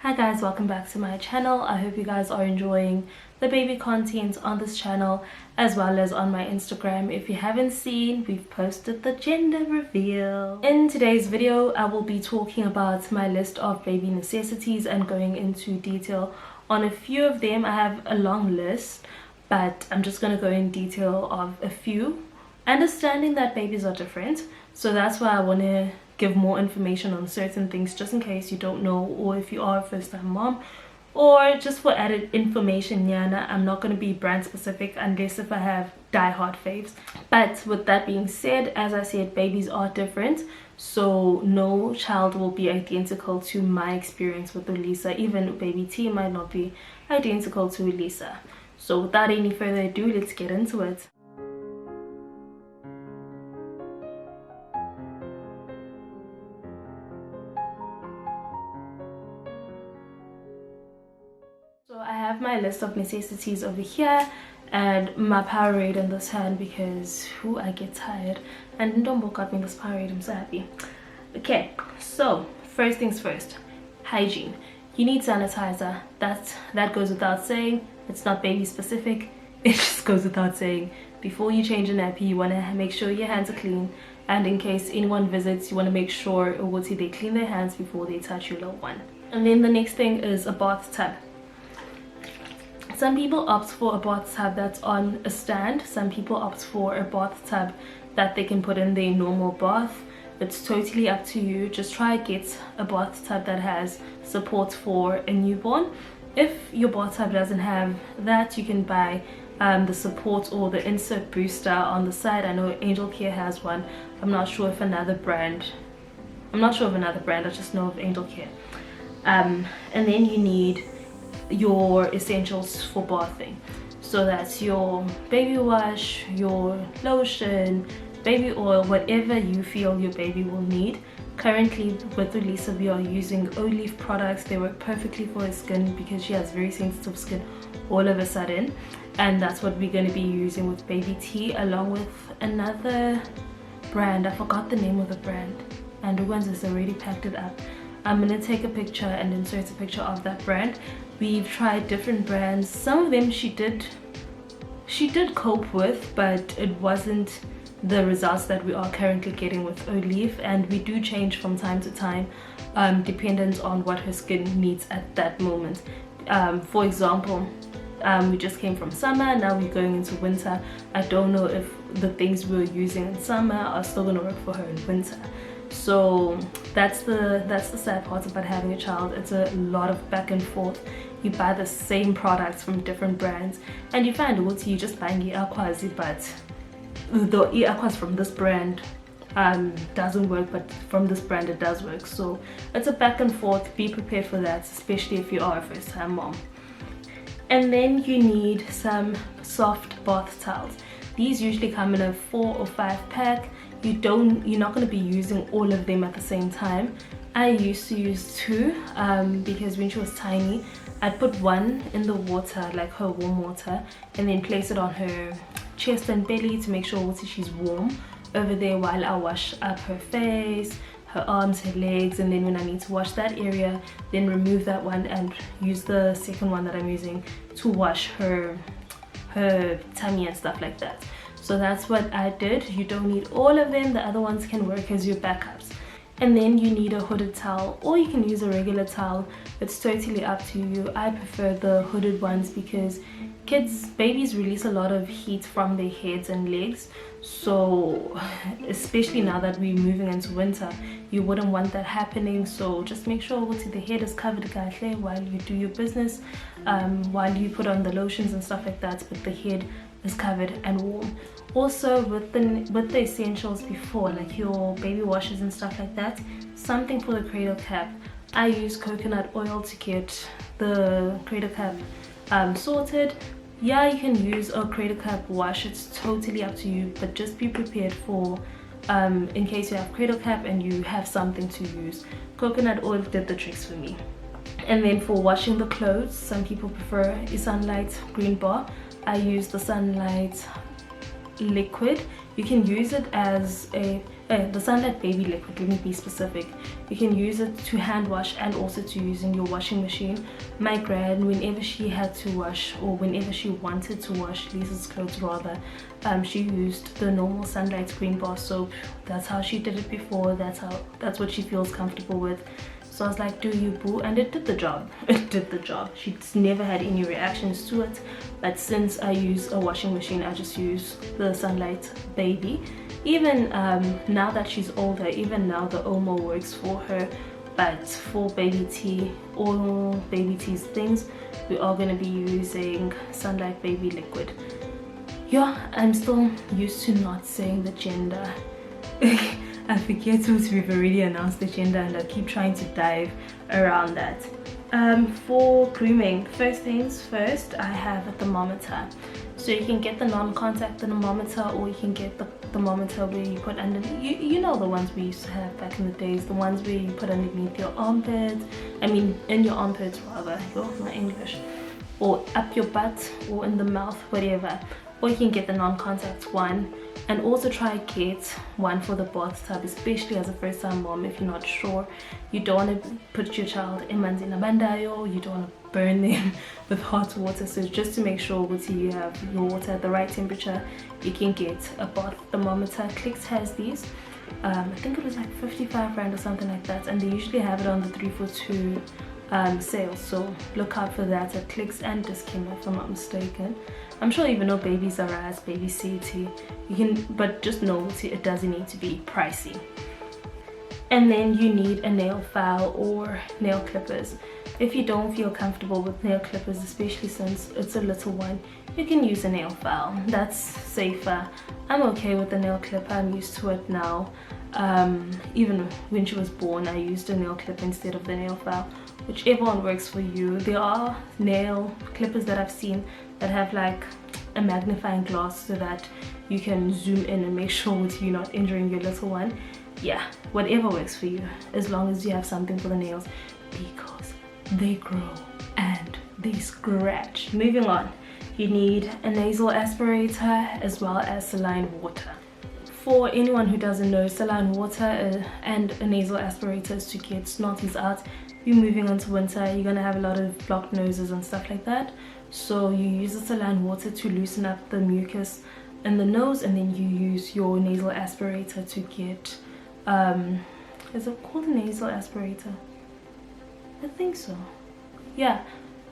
Hi guys, welcome back to my channel. I hope you guys are enjoying the baby content on this channel as well as on my Instagram. If you haven't seen, we've posted the gender reveal. In today's video, I will be talking about my list of baby necessities and going into detail on a few of them. I have a long list, but I'm just going to go in detail of a few, understanding that babies are different. So that's why I want to give more information on certain things just in case you don't know, or if you are a first-time mom, or just for added information. Yana, I'm not going to be brand specific unless if I have die-hard faves. But with that being said, as I said, babies are different, so no child will be identical to my experience with Elisa. Even baby T might not be identical to Elisa. So without any further ado, let's get into it. So I have my list of necessities over here and my Powerade in this hand because I get tired, and Ndombo got me this Powerade. I'm so happy. Okay, so first things first, hygiene. You need sanitizer. That goes without saying. It's not baby specific. It just goes without saying. Before you change a nappy, you want to make sure your hands are clean, and in case anyone visits, you want to make sure they clean their hands before they touch your little one. And then the next thing is a bathtub. Some people opt for a bathtub that's on a stand. Some people opt for a bathtub that they can put in their normal bath. It's totally up to you. Just try to get a bathtub that has support for a newborn. If your bathtub doesn't have that, you can buy the support or the insert booster on the side. I know Angel Care has one. I'm not sure of another brand. I just know of Angel Care. And then you need your essentials for bathing. So that's your baby wash, your lotion, baby oil, whatever you feel your baby will need. Currently with Elisa, we are using olive products. They work perfectly for her skin because she has very sensitive skin all of a sudden, and that's what we're going to be using with baby T, along with another brand. I forgot the name of the brand, and Ruans has already packed it up. I'm going to take a picture and insert a picture of that brand. We've tried different brands. Some of them she did cope with, but it wasn't the results that we are currently getting with Olive, and we do change from time to time dependent on what her skin needs at that moment. For example, we just came from summer, now we're going into winter. I don't know if the things we were using in summer are still going to work for her in winter. So that's the sad part about having a child. It's a lot of back and forth. You buy the same products from different brands and you find out you just buying e-aquas, but the e-aquas from this brand doesn't work, but from this brand it does work. So it's a back and forth. Be prepared for that, especially if you are a first-time mom. And then you need some soft bath towels. These usually come in a 4 or 5 pack. You're not going to be using all of them at the same time. I used to use 2 because when she was tiny, I'd put one in the water, like her warm water, and then place it on her chest and belly to make sure she's warm over there while I wash up her face, her arms, her legs, and then when I need to wash that area, then remove that one and use the second one that I'm using to wash her tummy and stuff like that. So that's what I did. You don't need all of them. The other ones can work as your backups. And then you need a hooded towel, or you can use a regular towel. It's totally up to you. I prefer the hooded ones because babies release a lot of heat from their heads and legs. So especially now that we're moving into winter, you wouldn't want that happening. So just make sure the head is covered while you do your business, while you put on the lotions and stuff like that, but the head is covered and warm. Also with the essentials before, like your baby washes and stuff like that, something for the cradle cap. I use coconut oil to get the cradle cap sorted. Yeah, you can use a cradle cap wash. It's totally up to you, but just be prepared for in case you have cradle cap and you have something to use. Coconut oil did the tricks for me. And then for washing the clothes, some people prefer a Sunlight green bar. I use the Sunlight liquid. You can use it as the Sunlight Baby Liquid, let me be specific. You can use it to hand wash and also to use in your washing machine. My gran, whenever she had to wash, or whenever she wanted to wash Lisa's clothes rather, she used the normal Sunlight green bar soap. That's how she did it before. That's what she feels comfortable with. So I was like, do you, boo? And it did the job. It did the job. She's never had any reactions to it. But since I use a washing machine, I just use the Sunlight Baby. Even now that she's older, even now the Omo works for her. But for baby tea, all baby tea's things, we are going to be using Sunlight Baby Liquid. Yeah, I'm still used to not saying the gender. I forget what we've already announced the gender, and I keep trying to dive around that. For grooming, first things first, I have a thermometer. So you can get the non-contact thermometer, or you can get the thermometer where you put underneath, you know, the ones we used to have back in the days, the ones where you put underneath your armpits, in your armpits rather, my English, or up your butt, or in the mouth, whatever. Or you can get the non-contact one, and also try get one for the bathtub, especially as a first-time mom. If you're not sure, you don't want to put your child in manzina bandayo, you don't want to burn them with hot water. So just to make sure you have your water at the right temperature, you can get a bath thermometer. Clicks has these. I think it was like 55 rand or something like that, and they usually have it on the 3 for 2 sale, so look out for that at Clicks and Discount if I'm not mistaken. I'm sure even though babies are as baby CT, you can, but just know it doesn't need to be pricey. And then you need a nail file or nail clippers. If you don't feel comfortable with nail clippers, especially since it's a little one, you can use a nail file. That's safer. I'm okay with the nail clipper. I'm used to it now. Even when she was born, I used a nail clip instead of the nail file. Whichever one works for you. There are nail clippers that I've seen that have like a magnifying glass so that you can zoom in and make sure you're not injuring your little one. Yeah, whatever works for you, as long as you have something for the nails, because they grow and they scratch. Moving on, you need a nasal aspirator as well as saline water. For anyone who doesn't know, saline water and a nasal aspirator is to get snotties out. You're moving on to winter, you're gonna have a lot of blocked noses and stuff like that. So you use the saline water to loosen up the mucus in the nose, and then you use your nasal aspirator to get, is it called a nasal aspirator? I think so. Yeah,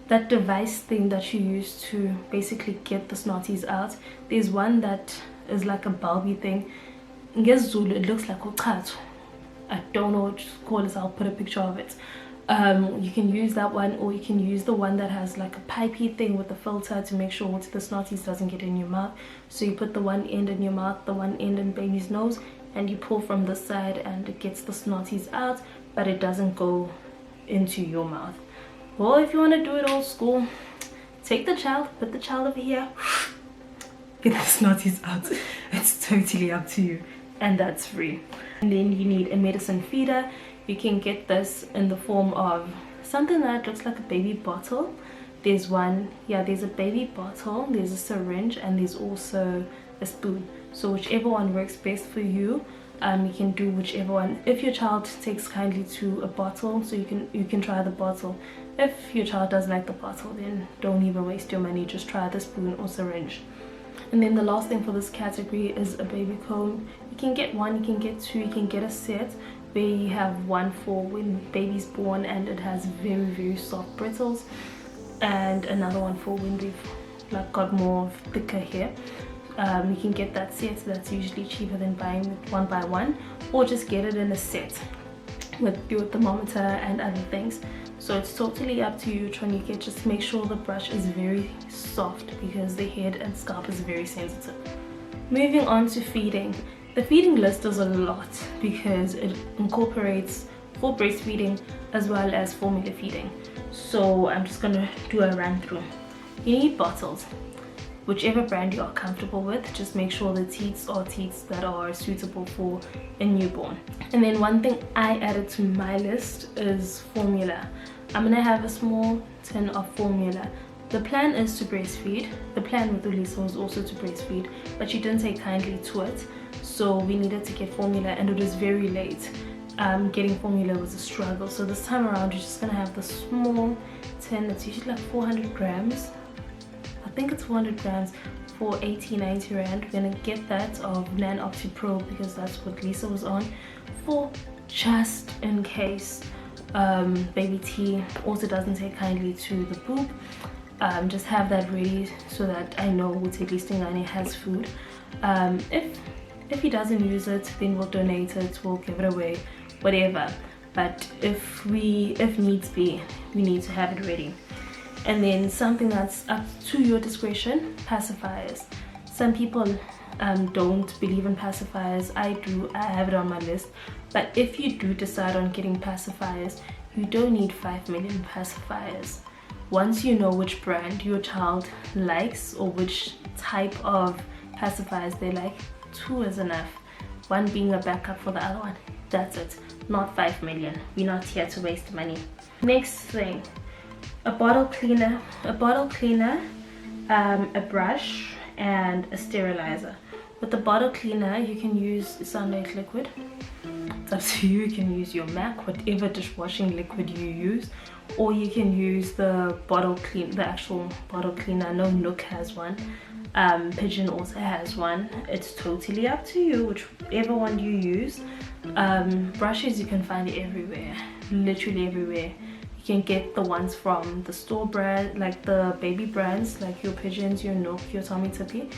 that device thing that you use to basically get the snotties out. There's one that is like a bulby thing. In Zulu, it looks like uqhathu. I don't know what to call it, so I'll put a picture of it. You can use that one, or you can use the one that has like a pipey thing with the filter to make sure the snotties doesn't get in your mouth. So you put the one end in your mouth, the one end in baby's nose, and you pull from this side and it gets the snotties out, but it doesn't go into your mouth. Well, if you want to do it old school, take the child, put the child over here, get the snotties out. It's totally up to you, and that's free. And then you need a medicine feeder. You can get this in the form of something that looks like a baby bottle. There's one, yeah, there's a baby bottle, there's a syringe, and there's also a spoon. So whichever one works best for you, you can do whichever one. If your child takes kindly to a bottle, so you can try the bottle. If your child doesn't like the bottle, then don't even waste your money, just try the spoon or syringe. And then the last thing for this category is a baby comb. You can get one, you can get two, you can get a set where you have one for when baby's born and it has very, very soft bristles, and another one for when they've like got more thicker hair. You can get that set. That's usually cheaper than buying it one by one, or just get it in a set with your thermometer and other things. So it's totally up to you which one you get. Just make sure the brush is very soft because the head and scalp is very sensitive. Moving on to feeding. The feeding list is a lot because it incorporates for breastfeeding as well as formula feeding. So I'm just gonna do a run through. You need bottles, whichever brand you are comfortable with. Just make sure the teats are teats that are suitable for a newborn. And then one thing I added to my list is formula. I'm gonna have a small tin of formula. The plan is to breastfeed. The plan with Ulisa was also to breastfeed, but she didn't take kindly to it. so we needed to get formula, and it was very late. Getting formula was a struggle, so this time around we're just gonna have the small tin. It's usually like 400 grams. I think it's 400 grams for 80-90 rand. We're gonna get that of Nan Opti Pro because that's what Lisa was on, for just in case baby T also doesn't take kindly to the boob. Just have that ready so that I know Listingani has food. If he doesn't use it, then we'll donate it, we'll give it away, whatever. But if needs be, we need to have it ready. And then something that's up to your discretion, pacifiers. Some people don't believe in pacifiers. I do. I have it on my list. But if you do decide on getting pacifiers, you don't need 5 million pacifiers. Once you know which brand your child likes or which type of pacifiers they like, 2 is enough. 1 being a backup for the other one. That's it. Not 5 million. We're not here to waste money. Next thing, a bottle cleaner, a brush, and a sterilizer. With the bottle cleaner, you can use Sunlight liquid. It's up to you. You can use your MAC, whatever dishwashing liquid you use, or you can use the actual bottle cleaner. No, Nook has one. Pigeon also has one. It's totally up to you, whichever one you use. Brushes you can find everywhere, literally everywhere. You can get the ones from the store brand, like the baby brands, like your Pigeons, your Nook, your Tommy Tippy,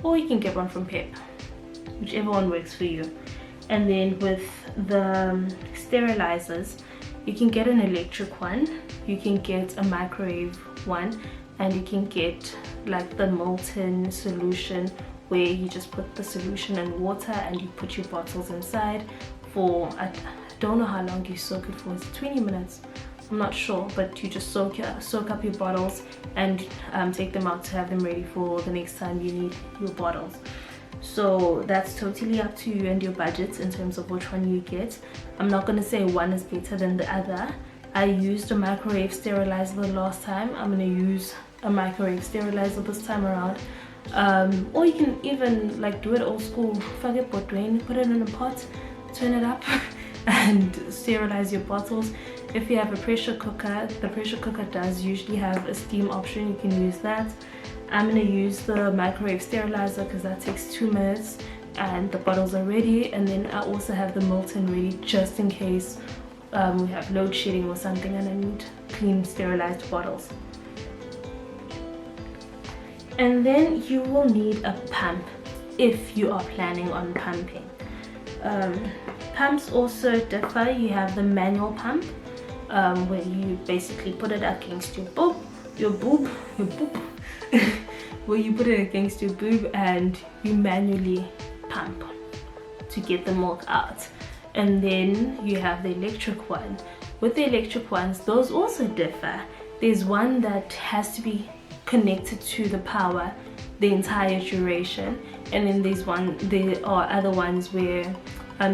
or you can get one from Pep, whichever one works for you. And then with the sterilizers, you can get an electric one, you can get a microwave one, and you can get like the molten solution where you just put the solution in water and you put your bottles inside for, I don't know how long you soak it for. Is it 20 minutes? I'm not sure, but you just soak up your bottles and take them out to have them ready for the next time you need your bottles. So that's totally up to you and your budget in terms of which one you get. I'm not going to say one is better than the other. I used a microwave sterilizer the last time. I'm going to use a microwave sterilizer this time around. Or you can even like do it old school. Put it in a pot, turn it up and sterilize your bottles. If you have a pressure cooker, the pressure cooker does usually have a steam option. You can use that. I'm going to use the microwave sterilizer because that takes 2 minutes and the bottles are ready. And then I also have the molten ready just in case we have load shedding or something and I need clean sterilized bottles. And then you will need a pump if you are planning on pumping. Pumps also differ. You have the manual pump where you basically put it against your boob, where you put it against your boob and you manually pump to get the milk out. And then you have the electric one. With the electric ones, those also differ. There's one that has to be connected to the power the entire duration, and then there are other ones where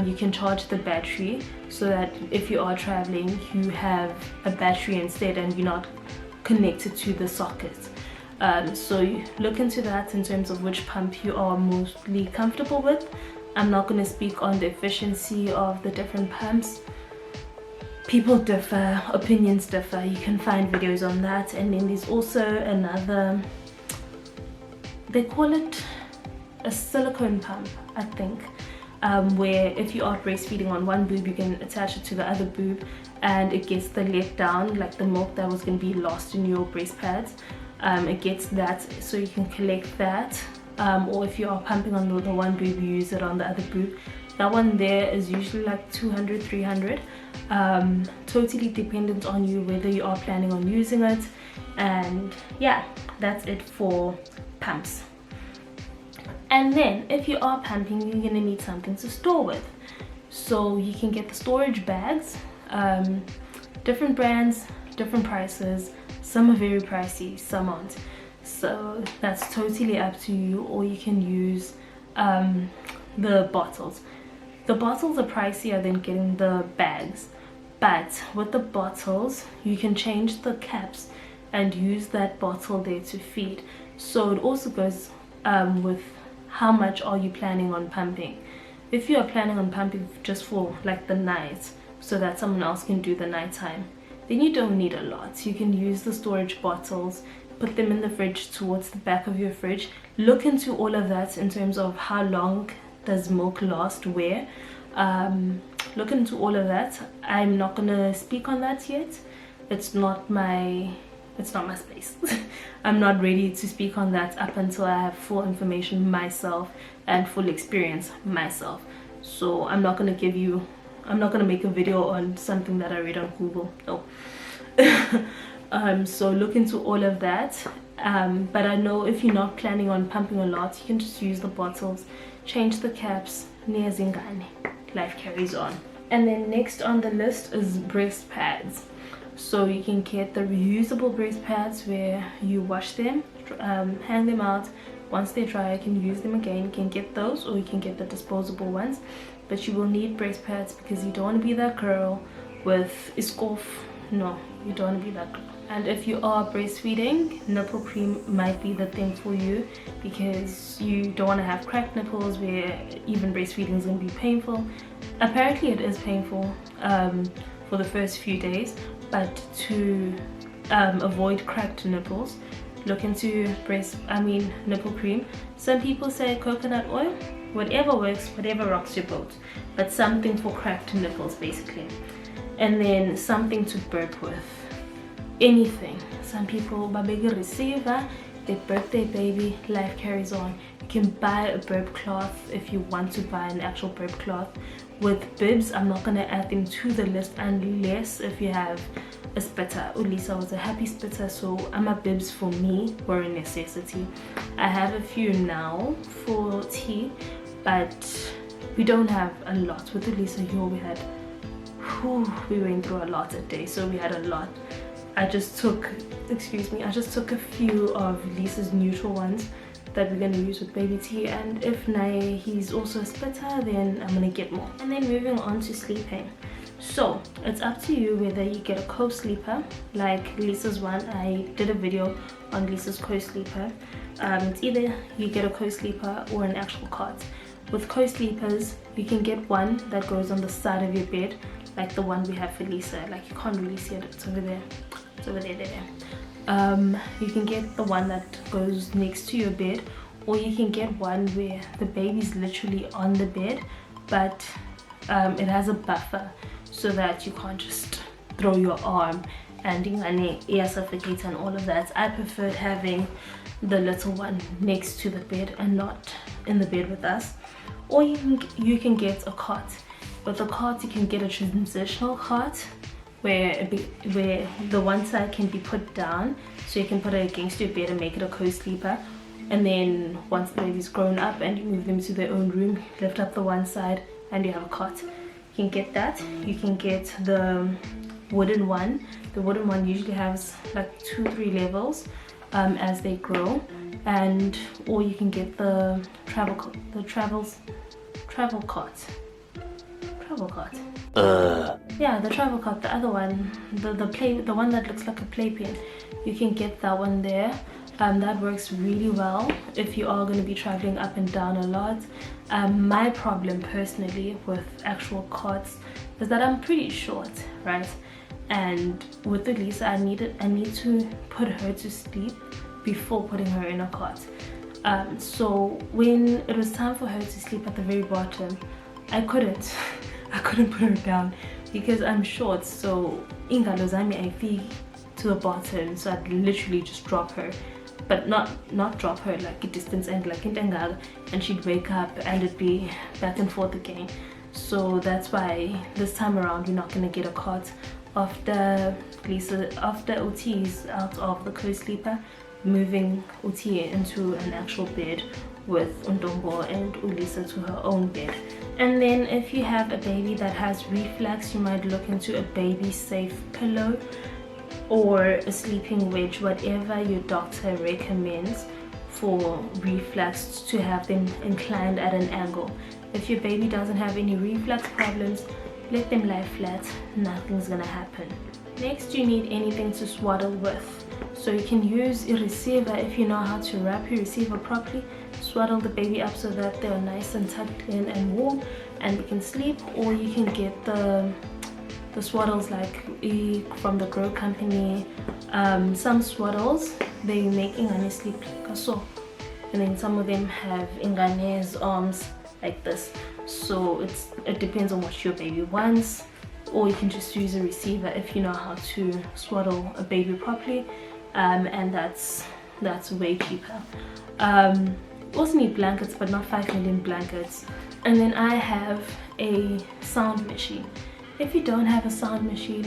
you can charge the battery so that if you are traveling you have a battery instead and you're not connected to the socket. So you look into that in terms of which pump you are mostly comfortable with. I'm not going to speak on the efficiency of the different pumps. People differ, opinions differ. You can find videos on that. And then there's also another, they call it a silicone pump, I think, where if you are breastfeeding on one boob, you can attach it to the other boob and it gets the let down, like the milk that was going to be lost in your breast pads. It gets that, so you can collect that. Or if you are pumping on the one boob, you use it on the other boob. That one there is usually like 200, 300. Totally dependent on you whether you are planning on using it. And yeah, that's it for pumps. And then if you are pumping, you're gonna need something to store with. So you can get the storage bags, different brands, different prices. Some are very pricey, some aren't. So that's totally up to you. Or you can use the bottles. The bottles are pricier than getting the bags, but with the bottles you can change the caps and use that bottle there to feed. So it also goes with how much are you planning on pumping. if you are planning on pumping just for like the night so that someone else can do the nighttime, then you don't need a lot. You can use the storage bottles, put them in the fridge towards the back of your fridge. Look into all of that in terms of how long does milk last where. Look into all of that. I'm not gonna speak on that yet. It's not my space. I'm not ready to speak on that up until I have full information myself and full experience myself. So I'm not gonna make a video on something that I read on Google. No. So look into all of that. But I know if you're not planning on pumping a lot, you can just use the bottles, change the caps, life carries on. And then next on the list is breast pads. So you can get the reusable breast pads where you wash them, hang them out. Once they dry, you can use them again. You can get those, or you can get the disposable ones. But you will need breast pads because you don't want to be that girl with iskof. No, you don't want to be that girl. And if you are breastfeeding, nipple cream might be the thing for you, because you don't want to have cracked nipples where even breastfeeding is going to be painful. Apparently it is painful for the first few days, but to avoid cracked nipples, look into nipple cream. Some people say coconut oil, whatever works, whatever rocks your boat, but something for cracked nipples basically. And then something to burp with. Anything. Some people babega receiver, they burp their baby, life carries on. You can buy a burp cloth if you want to buy an actual burp cloth. With bibs, I'm not going to add them to the list unless if you have a spitter. Ulisa was a happy spitter, so bibs for me were a necessity. I have a few now for tea, but we don't have a lot. With Ulisa here we went through a lot a day, so we had a lot. I just took a few of Lisa's neutral ones that we're going to use with baby tea, and if he's also a splitter, then I'm going to get more. And then moving on to sleeping. So it's up to you whether you get a co-sleeper like Lisa's one. I did a video on Lisa's co-sleeper. It's either you get a co-sleeper or an actual cot. With co-sleepers, you can get one that goes on the side of your bed, like the one we have for Lisa. Like, you can't really see it, it's over there. It's over there. You can get the one that goes next to your bed, or you can get one where the baby's literally on the bed, but it has a buffer so that you can't just throw your arm and air suffocate and all of that. I preferred having the little one next to the bed and not in the bed with us. Or you can get a cot. With a cot, you can get a transitional cot where the one side can be put down, so you can put it against your bed and make it a co-sleeper. And then once the baby's grown up and you move them to their own room, lift up the one side and you have a cot. You can get that. You can get the wooden one. The wooden one usually has like 2-3 levels as they grow. Or you can get the travel cot. Yeah, the travel cot, the other one, the one that looks like a playpen. You can get that one there. That works really well if you are going to be traveling up and down a lot. My problem personally with actual cots is that I'm pretty short, right? And with Lisa, I need to put her to sleep before putting her in a cot. So when it was time for her to sleep at the very bottom, I couldn't put her down because I'm short. So ingalo zami ayifiki to the bottom, so I'd literally just drop her, but not drop her like a distance and like intengaga, and she'd wake up and it'd be back and forth again. So that's why this time around we're not gonna get a cot. After OT's out of the co-sleeper, moving OT into an actual bed with Undombo and Ulisa to her own bed. And then if you have a baby that has reflux, you might look into a baby safe pillow or a sleeping wedge, whatever your doctor recommends for reflux, to have them inclined at an angle. If your baby doesn't have any reflux problems, let them lie flat, nothing's gonna happen. Next, you need anything to swaddle with. So you can use a receiver if you know how to wrap your receiver properly. swaddle the baby up so that they are nice and tucked in and warm and we can sleep, or you can get the swaddles like from the Grow company. Some swaddles they make ingane sleep like so, and then some of them have ingane's arms like this, so it depends on what your baby wants. Or you can just use a receiver if you know how to swaddle a baby properly, and that's way cheaper. Also need blankets, but not 5 million blankets. And then I have a sound machine. If you don't have a sound machine,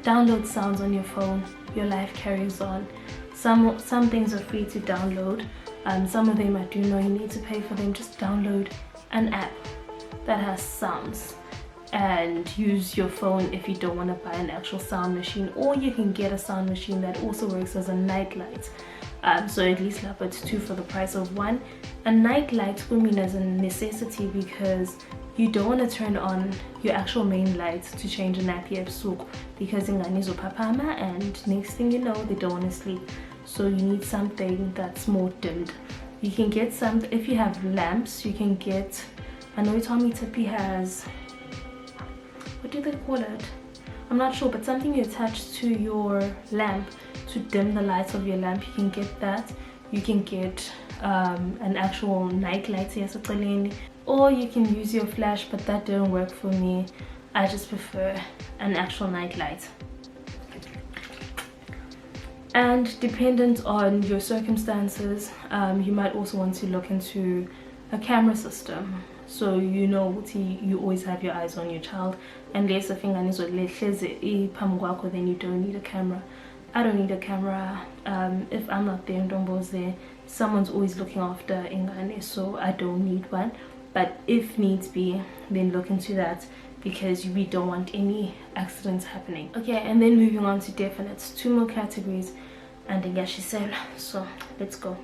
download sounds on your phone. Your life carries on. Some things are free to download. Some of them I do know you need to pay for them. Just download an app that has sounds and use your phone if you don't want to buy an actual sound machine. Or you can get a sound machine that also works as a night light. So at least it's 2 for the price of 1. A night light will mean as a necessity because you don't want to turn on your actual main light to change a nappy ebusuku, because ingane izophaphama and next thing you know they don't want to sleep. So you need something that's more dimmed. You can get some, if you have lamps, you can get, I know Tommy Tippy has, what do they call it? I'm not sure, but something you attach to your lamp to dim the lights of your lamp. You can get that. You can get an actual night light, or you can use your flash, but that didn't work for me. I just prefer an actual night light. And dependent on your circumstances, you might also want to look into a camera system, so you know you always have your eyes on your child. Unless if ingane izolehleze phambi kwakho, then you don't need a camera. I don't need a camera. If I'm not there, Ndombo's there, someone's always looking after ingane, so I don't need one. But if needs be, then look into that, because we don't want any accidents happening. Okay, and then moving on to definites, 2 more categories and then said, so let's go.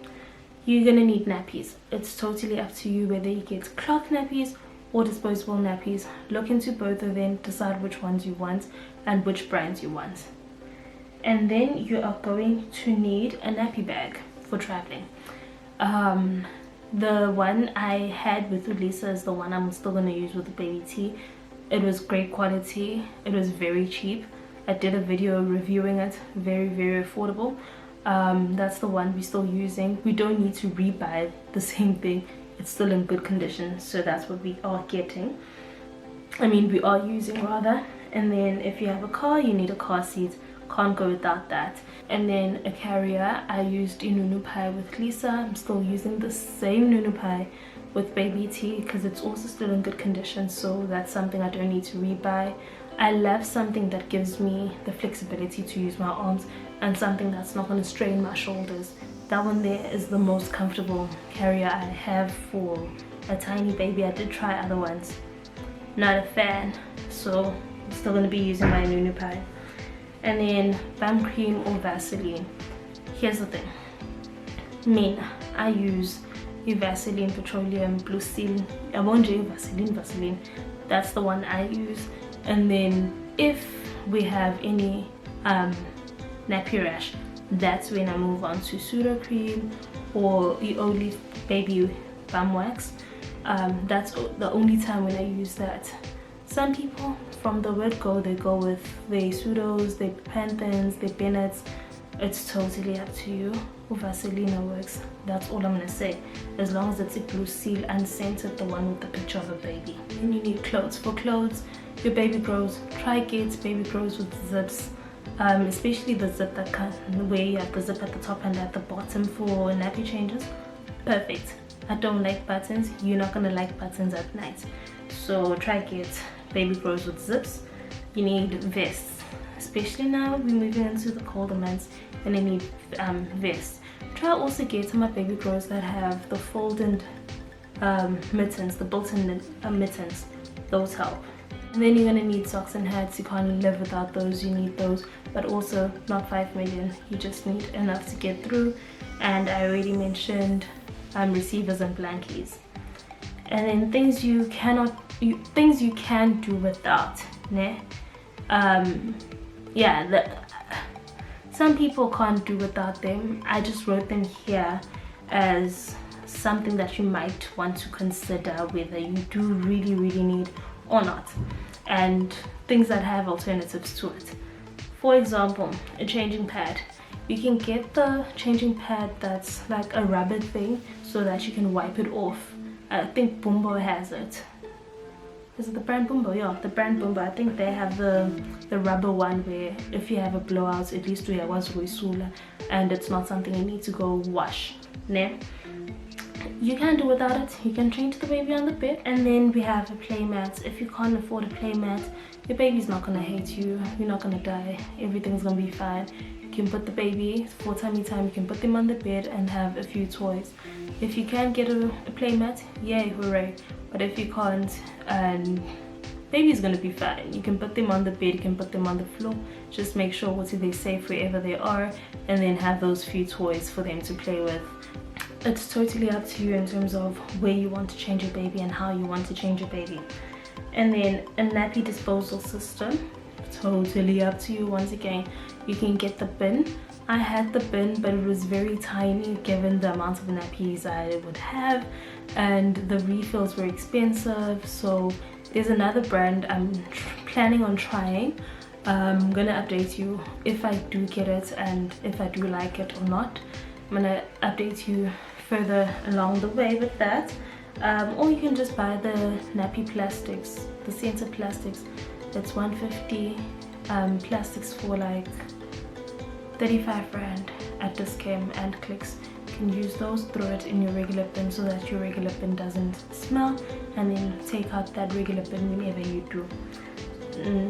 You're gonna need nappies. It's totally up to you whether you get cloth nappies or disposable nappies. Look into both of them, decide which ones you want and which brands you want. And then you are going to need a nappy bag for traveling. The one I had with Ulisa is the one I'm still going to use with the baby T. It was great quality. It was very cheap. I did a video reviewing it. Very, very affordable. That's the one we're still using. We don't need to rebuy the same thing. It's still in good condition, so that's what we are getting. We are using rather. And then if you have a car, you need a car seat. Can't go without that. And then a carrier. I used Nunu Pie with Lisa. I'm still using the same Nunu Pie with baby T because it's also still in good condition, so that's something I don't need to rebuy. I love something that gives me the flexibility to use my arms and something that's not going to strain my shoulders. That one there is the most comfortable carrier I have for a tiny baby. I did try other ones, not a fan, so I'm still going to be using my Nunu Pie. And then bum cream or Vaseline. Here's the thing, I use Vaseline Petroleum Blue Seal. I won't do Vaseline. That's the one I use. And then if we have any nappy rash, that's when I move on to pseudo cream or Eolive baby bum wax. That's the only time when I use that. Some people from the word go, they go with their pseudos, their panthens, their bennets. It's totally up to you. Vaseline works. That's all I'm gonna say. As long as it's a blue seal unscented, the one with the picture of a baby. Then you need clothes. For clothes, your baby grows. Try get baby grows with zips. Especially the zip that where you have the zip at the top and at the bottom for nappy changes. Perfect. I don't like buttons. You're not gonna like buttons at night. So try get baby grows with zips. You need vests. Especially now we're moving into the colder months, and I need vests. Try also get some of baby grows that have the folded mittens, the built-in mittens. Those help. And then you're gonna need socks and hats. You can't live without those. You need those, but also not 5 million. You just need enough to get through. And I already mentioned receivers and blankies. And then things you can do without. Some people can't do without them. I just wrote them here as something that you might want to consider whether you do really need or not, and things that have alternatives to it. For example, a changing pad. You can get the changing pad that's like a rubber thing so that you can wipe it off. I think Bumbo has it. Is it the brand Bumbo? Yeah, the brand Bumbo. I think they have the rubber one where if you have a blowout, at least we was sula, and it's not something you need to go wash. Ne? You can do without it. You can change the baby on the bed. And then we have a play mat. If you can't afford a play mat, your baby's not gonna hate you. You're not gonna die. Everything's gonna be fine. You can put the baby for tummy time. You can put them on the bed and have a few toys. If you can get a play mat, yay, hooray. But if you can't, and baby's gonna be fine. You can put them on the bed, you can put them on the floor. Just make sure they're safe wherever they are, and then have those few toys for them to play with. It's totally up to you in terms of where you want to change your baby and how you want to change your baby. And then a nappy disposal system, totally up to you. Once again, you can get the bin. I had the bin, but it was very tiny given the amount of nappies I would have, and the refills were expensive. So there's another brand I'm planning on trying. I'm gonna update you if I do get it and if I do like it or not. I'm gonna update you further along the way with that. Or you can just buy the nappy plastics, the center plastics. It's 150 plastics for like 35 rand at Discam and Clicks. You can use those, throw it in your regular bin so that your regular bin doesn't smell, and then take out that regular bin whenever you do.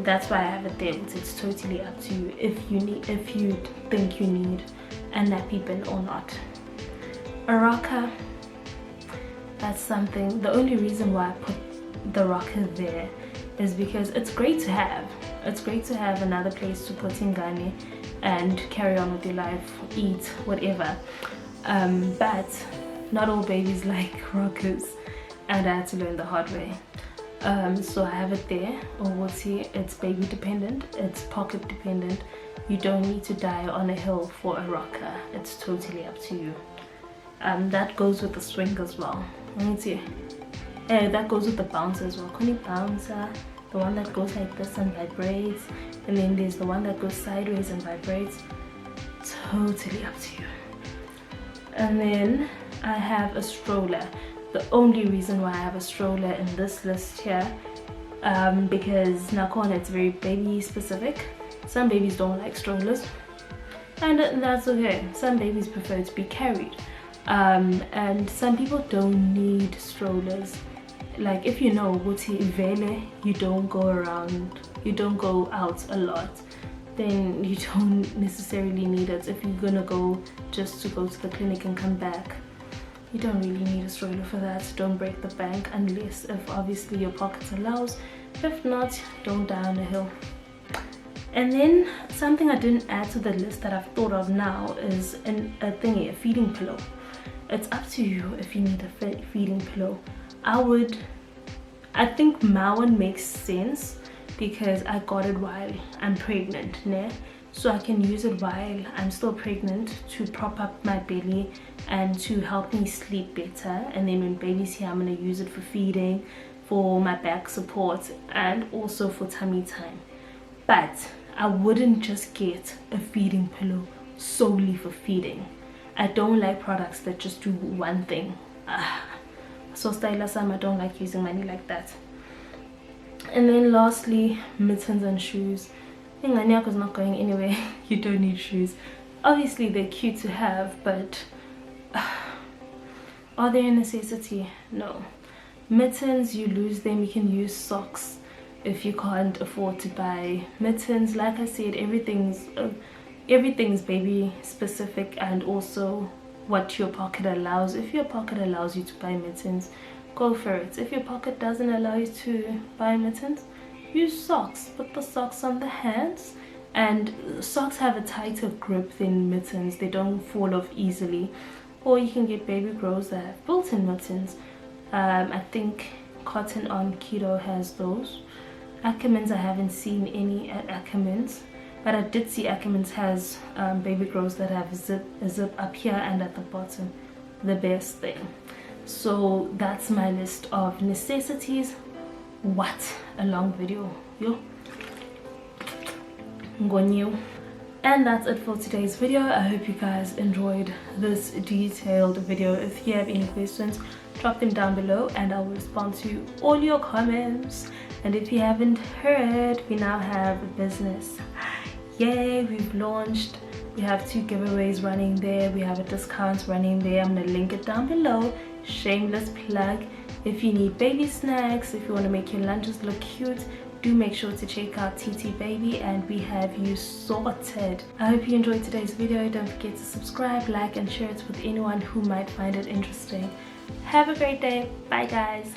That's why I have it there. It's totally up to you if you think you need a nappy bin or not. A rocker, that's something. The only reason why I put the rocker there is because it's great to have. It's great to have another place to put ingane and carry on with your life, eat, whatever. But not all babies like rockers, and I had to learn the hard way. So I have it there. Or we'll see, it's baby dependent, it's pocket dependent. You don't need to die on a hill for a rocker. It's totally up to you. That goes with the swing as well. Let me see. That goes with the bouncer as well. Kuni bouncer, the one that goes like this and vibrates, and then there's the one that goes sideways and vibrates. Totally up to you. And then I have a stroller. The only reason why I have a stroller in this list here, because Nakon, it's very baby specific. Some babies don't like strollers, and that's okay. Some babies prefer to be carried, and some people don't need strollers. Like if you know Wuti Vele, you don't go out a lot, then you don't necessarily need it. If you're gonna go just to go to the clinic and come back, you don't really need a stroller for that. Don't break the bank unless if obviously your pockets allows. If not, don't die on a hill. And then something I didn't add to the list that I've thought of now is a feeding pillow. It's up to you if you need a feeding pillow. I think my one makes sense because I got it while I'm pregnant, ne? So I can use it while I'm still pregnant to prop up my belly and to help me sleep better. And then when baby's here, I'm going to use it for feeding, for my back support, and also for tummy time. But I wouldn't just get a feeding pillow solely for feeding. I don't like products that just do one thing. So I don't like using money like that. And then lastly, mittens and shoes. Inganyako is not going anywhere. You don't need shoes. Obviously they're cute to have, but are they a necessity? No. Mittens, you lose them. You can use socks if you can't afford to buy mittens. Like I said, everything's baby specific, and also what your pocket allows. If your pocket allows you to buy mittens, go for it. If your pocket doesn't allow you to buy mittens, use socks. Put the socks on the hands, and socks have a tighter grip than mittens. They don't fall off easily. Or you can get baby grows that have built-in mittens. I think Cotton On Keto has those. Ackermans, I haven't seen any at Ackermans, but I did see Ackermans has baby grows that have a zip up here and at the bottom. The best thing. So that's my list of necessities. What a long video, yo. Ngonyo. And that's it for today's video. I hope you guys enjoyed this detailed video. If you have any questions, drop them down below and I will respond to all your comments. And if you haven't heard, we now have a business. Yay, we've launched. We have 2 giveaways running there. We have a discount running there. I'm gonna link it down below. Shameless plug. If you need baby snacks, if you want to make your lunches look cute, do make sure to check out TT Baby and we have you sorted. I hope you enjoyed today's video. Don't forget to subscribe, like and share it with anyone who might find it interesting. Have a great day. Bye guys.